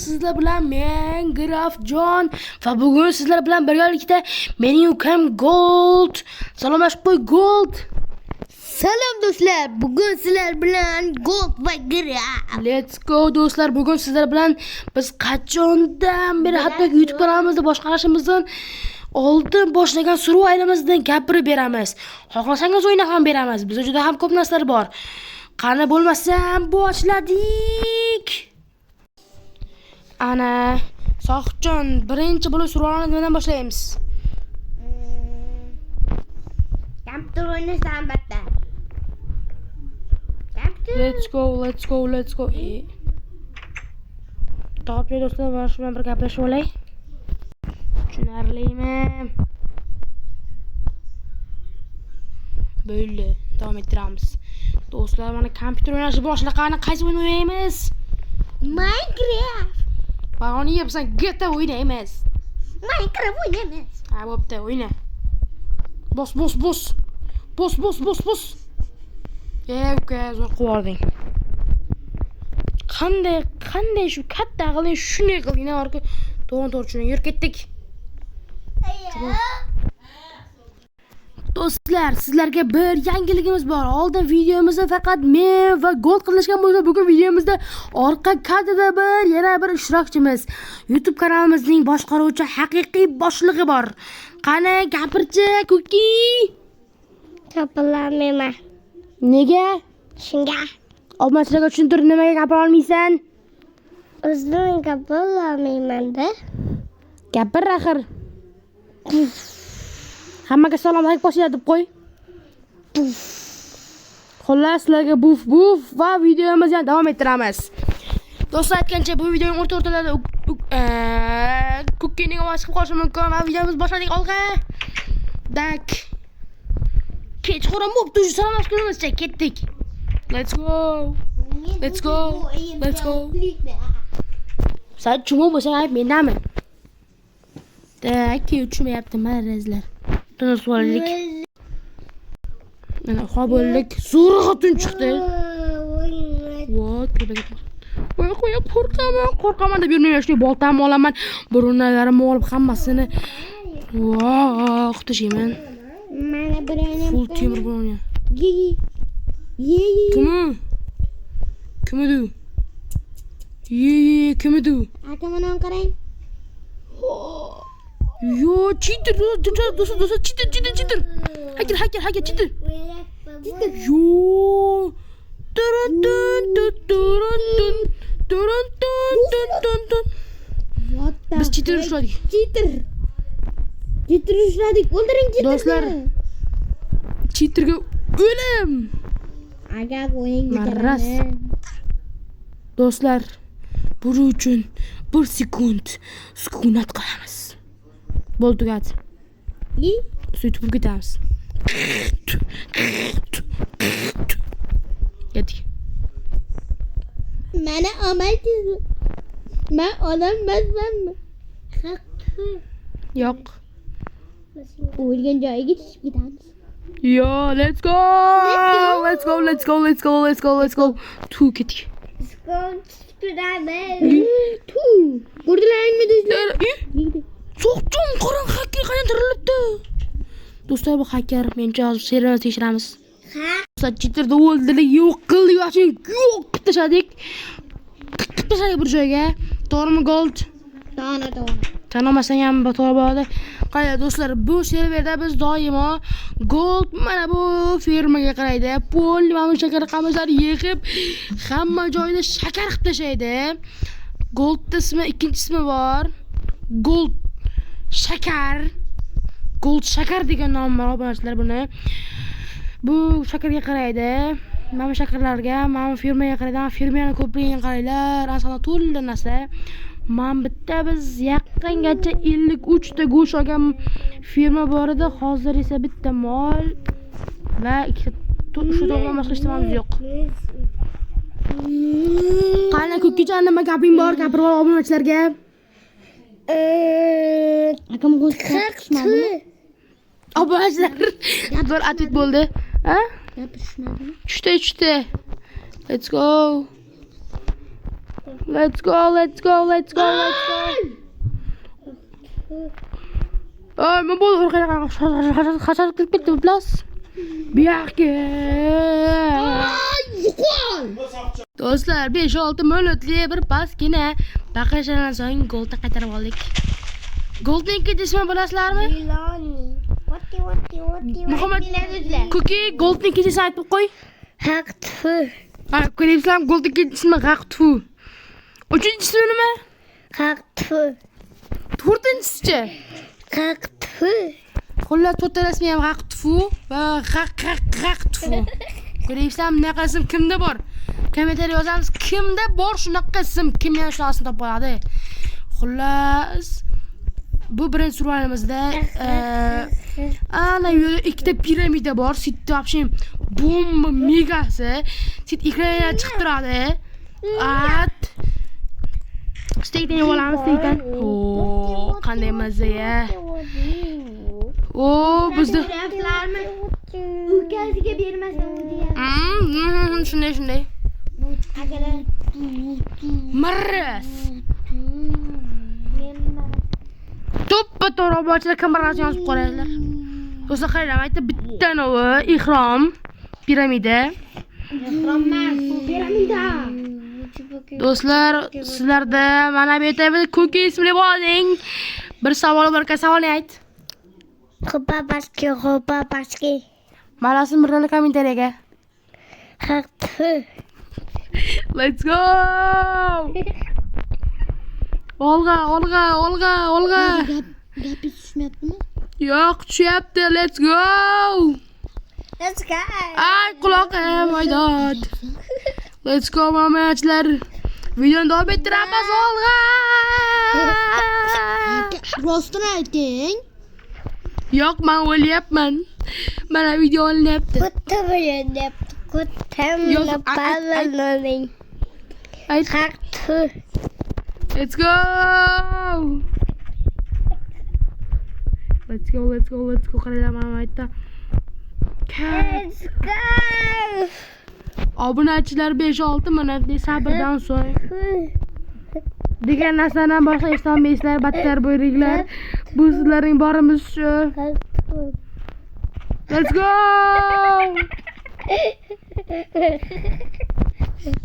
sizlar bilan men Grafjon va bugun sizlar bilan birgalikda mening ukam Gold. Salomlashib qo'y Gold. Salom do'stlar, bugun sizlar bilan Gold va Graf. Let's go do'stlar, bugun sizlar bilan biz qachondan beri hatto YouTube kanalimizni boshqarishimizdan oldin boshlagan suruv aylamizdan gapirib beramiz. Xohlasangiz o'yna ham beramiz. Bizda juda ham ko'p narsalar bor. Qani bo'lmasam boshladik. Ana Sohibjon, birinchi bo'lib suruvlarni nimadan boshlaymiz? Kompyuter o'ynashdan albatta. Let's go. Topli do'stlar, mana shu bilan bir gaplashib olay. Tushunarlimi? Bo'ldi, davom ettiramiz. Do'stlar, mana kompyuter o'ynashni boshlaqani qaysi o'yin o'ynaymiz? Minecraft. Bag'oni yebsan, GTA o'ynaymiz. Minecraft o'ynaymiz. Ha, bo'pti, o'yna. Bos. Uka, zo'r quvording. Qanday shu katta aqling shunday qilgina orqa to'g'ri tushun. Yur ketdik. Do'stlar, sizlarga bir yangiligimiz bor. Oldin videomizda faqat men va Gold qilishgan bo'lsa, bugun videomizda orqa kadrda yana bir ishtirokchimiz, YouTube kanalimizning boshqaruvchi haqiqiy boshlig'i bor. Qani gapirchi, Kuki? Gapirolmayman. Nega? Shunga. Obunachilarga tushuntir, nimaga gapira olmaysan? O'zim gapirolmayman-da. Gapir axir. Hammaga salomlik boshlaydi deb qo'y. Xullas, sizlarga buf va videomizni davom ettiramiz. Do'stlar, aytgancha bu videoning o'rtalarida Kukining ovozi chiqib qolishi mumkin. Va videomiz boshladik olg'a. Dak. Kechqurun bo'pti, salomlashib qo'yamizcha, ketdik. Let's go. Sen chumov bo'lsang ayb mendami? Dak, tushmayapti marazlar. Tanishvolik. Mana xo'bollik zo'r xotin chiqdi. Voy, qo'rqaman deb yurmayman, shunday boltamni olaman, burunlarimni olib hammasini. Voy, xutishayman. Mana birini Full temir bo'lgan. Kim edi? Kim edi? Aka mana qarang. Yo, cheater, do'stlar, cheater. Hacker, cheater. Yo. Biz cheater ushladik. Cheater ushladik. O'ldiring cheaterni. Do'stlar, cheaterga o'lim. Aga qo'ying Marras. Do'stlar, buning uchun 1 sekund sukunat qilamiz. Bo'ldi, tugadi. Suytib ketamiz. Ketdik. Mana omadsiz. Men odam emasmanmi? Yo'q. O'lgan joyiga tushib ketamiz. Yo, let's go. Tu ketdik. Ko'rdilaringmi do'stlar? So'qchum qarang, hacker qanday tirilibdi. Do'stlar, bu hacker, mencha hozir serverni tekshiramiz. Ha? Do'stlar, cheaterni o'ldirdik, yo'q qildik, yo'q qilib tashladik. Bir joyga. To'g'rimi Gold? To'g'ri. Tanimasang ham to'g'ri bo'ladi. Qani do'stlar, bu serverda biz doimo Gold mana bu firmaga qaraydi. Pol mana shakar qamaslarni yig'ib, hamma joyda shakar qilib tashlaydi. Gold ismi, ikkinchi ismi bor. Gold shakar degan nom bor, obunachilar buni. Bu shakarga qaraydi. Mana shakarlarga, mana firmaga qaraydi. Firmaning ko'pligiga qaranglar, aslida to'la narsa. Men bitta biz yaqingacha 53 ta go'sht olgan firma bor edi. Hozir esa bitta mol va ikkita to'g'ri boshqa ishlamamiz yo'q. Qani Kukijon, nima gaping bor? Gapirib ol obunachilarga. Akam go'sht qishmadimi? Obunachilar, bir atlet bo'ldi. Ha? Gapirishmadimi? Tushdi. Let's go. Let's go. Ay, men bu xashar kirib ketdi plas. Bu yoqqa. Do'stlar, 5-6 minutli bir pasgina baqashdan so'ng golni qaytarib oldik. Golning ikkinchi ismi bilasizlarmi? Muhammad Kuki, golning ikkinchi ismini aytib qo'y. Haqtfu. Ha, ko'ryapsizlarmi? Golning ikkinchi ismi G'aqtfu. Uchinchisi nima? Haqtfu. To'rtinchisi. Haqtfu. Xullas to'rtta rasmi ham G'aqtfu va G'aqtfu. Ko'ryapsizlarmi? Bunaqa ism kimda bor? Kommentariy yozamiz. Kimda bor shunaqa ism? Kim yana shunaqasini topa oladi? Xullas bu birinchi survalimizda ana yo'lda ikkita piramida bor. Sitda вообще bomba megasi. Sit ekranidan chiqib turadi. At. Steakdan yeb olamiz, steakdan. Qanday mazza-ya. Bizda Ukasiga bermasdan shunday. Maras. To'ppa-to'g'ri boshida kamerasini yozib qo'yinglar. Do'stlar, qaranglar, aytdi bitta novi ihrom piramida. Ihrom emas, piramida. Do'stlar, sizlarda mana bu yerda Kuki ismli bo'ling. Bir savol bor, savolni ayt. Xo'pa paski. Ma'nosini birdan kommentariyaga. Haqtfu. Let's go! Olga. Gapi tushmayaptimi? Yo'q, tushyapti. Let's go! Let's go. Ay, quloqim, oydod. Let's go, mamachilar. Videoni davom ettiramiz, Olga! Rostini ayting. Yo'q, men o'lyapman. Mana video olinyapti. Haqtfu. Let's go! Qaranglar, mana aytdi. Let's go. Obunachilar 5-6 minutli sabrdan so'ng degan narsadan boshqa eshitolmaysizlar, battar bo'ringlar. Bu sizlarning borimiz shu. Let's go!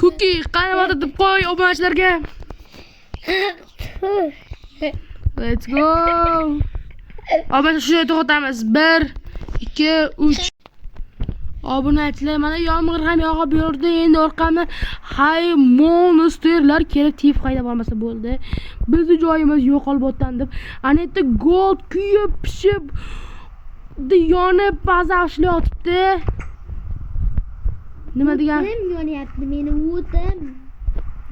Kuki, qanaqa deb qo'y obunachilarga. Let's go! Obunachilar shunday to'xtatamiz. 1 2 3. Obunachilar, mana yomg'ir ham yog'ib yurdi. Endi orqamdan hay monsterlar kelib tiyib qayda bormasa bo'ldi. Bizning joyimiz yo'qolibotdan deb. Ana yerda gold kuyib pishib yonib bazashli yotibdi. Nima degan? Kim yonyapti meni o'tim?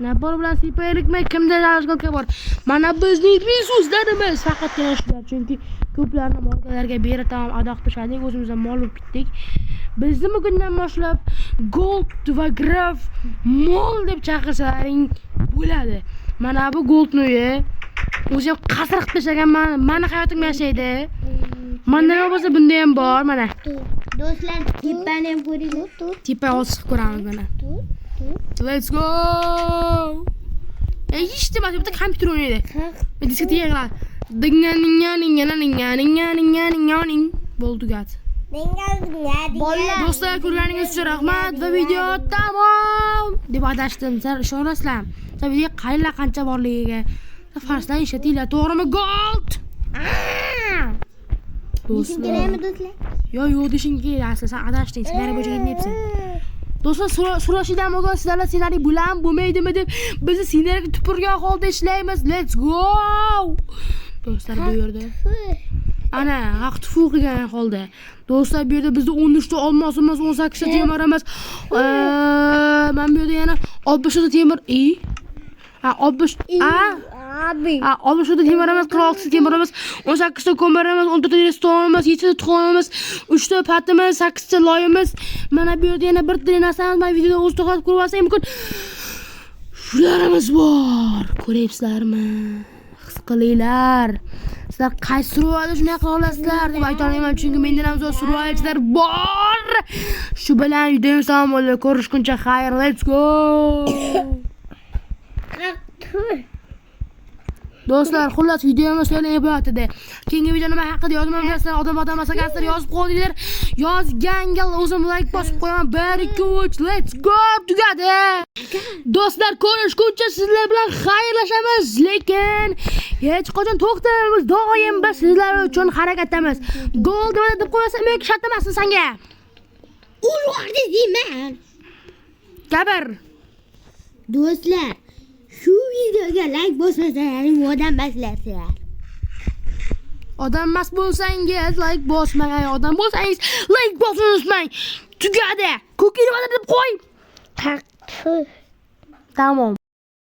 Nabor bilan sipaylikmi? Kimda jazg'alka bor? Mana bizning resurslarimiz faqatgina shular. Chunki ko'plarni mollarga berib adoqtishadi. O'zimizdan mol olib ketdik. Bizni bugundan boshlab gold va graf mol deb chaqirsalaring bo'ladi. Mana bu goldni uyi. O'zi ham qasr qilib tashlagan mani hayotim yashaydi. Mendan bo'lsa bunda ham bor, mana. Do'stlar, tepani ham ko'ringlar. Tepa osib ko'ramiz mana. Let's go! Hech nima, bitta kompyuter o'ynaydi. Diskoteka qiladi. Dinga. Bo'ldi gat. Do'stlar, ko'rganingiz uchun rahmat va video tamom deb adashdim. Sizlar ishonasizlar. Video qayerlar qancha borligiga. Farsdan ishlatinglar, to'g'rimi? Gold! Do'stlar. Yo'q deshing kerak, sen adashding, sen nari bo'yicha ketmayapsan. Do'stlar, so'rashingdan bo'lgan sizlarga ssenariy bo'lam bo'lmaydimi deb bizni ssenariyga tupurgan holda ishlaymiz. Let's go! Do'stlar, bu yerda ana G'aqtfu qilgan holda. Do'stlar, bu yerda bizda 13 ta olmosimiz, 18 ta temirimiz. Men bu yerda yana 60 ta temir, 60 ta temirimiz, 46 ta temirimiz, 18 ta ko'mirimiz, 14 ta restorimiz, 7 ta tuxumimiz, 3 ta patimiz, 8 ta loyimiz. Mana bu yerda yana bir ta narsamiz. Men videoda o'z to'xtatib ko'rib olsam mumkin. Shularimiz bor. Ko'ryapsizlarmi? His qilinglar. Sizlar qaysi suruvada shunday qila olasizlar deb ayta olmayman, chunki mendan ham zo'r suruvchilar bor. Shu bilan videomiz tamom bo'ldi. Ko'rishguncha xayr. Let's go. Do'stlar, xullas videomiz to'la iborat edi. Keyingi video nima haqida yozmam bilasizlar, odam masalasida yozib qo'ydinglar. Yozganga o'zim like bosib qo'yaman. 1 2 3 let's go tugadi. Do'stlar, ko'rishguncha sizlar bilan xayrlashamiz, lekin hech qachon to'xtamaymiz. Doim biz sizlar uchun harakatdamiz. Gol deb qo'yasam, men shartamasin senga. Ularni deyman. Gapir. Do'stlar, shu videoga like bosmasalaring odam emaslar. Odam emas bo'lsangiz like bosmang, odam bo'lsangiz like bosishni unutmang. Tugadi. Ko'kini deb qo'y. Tamom.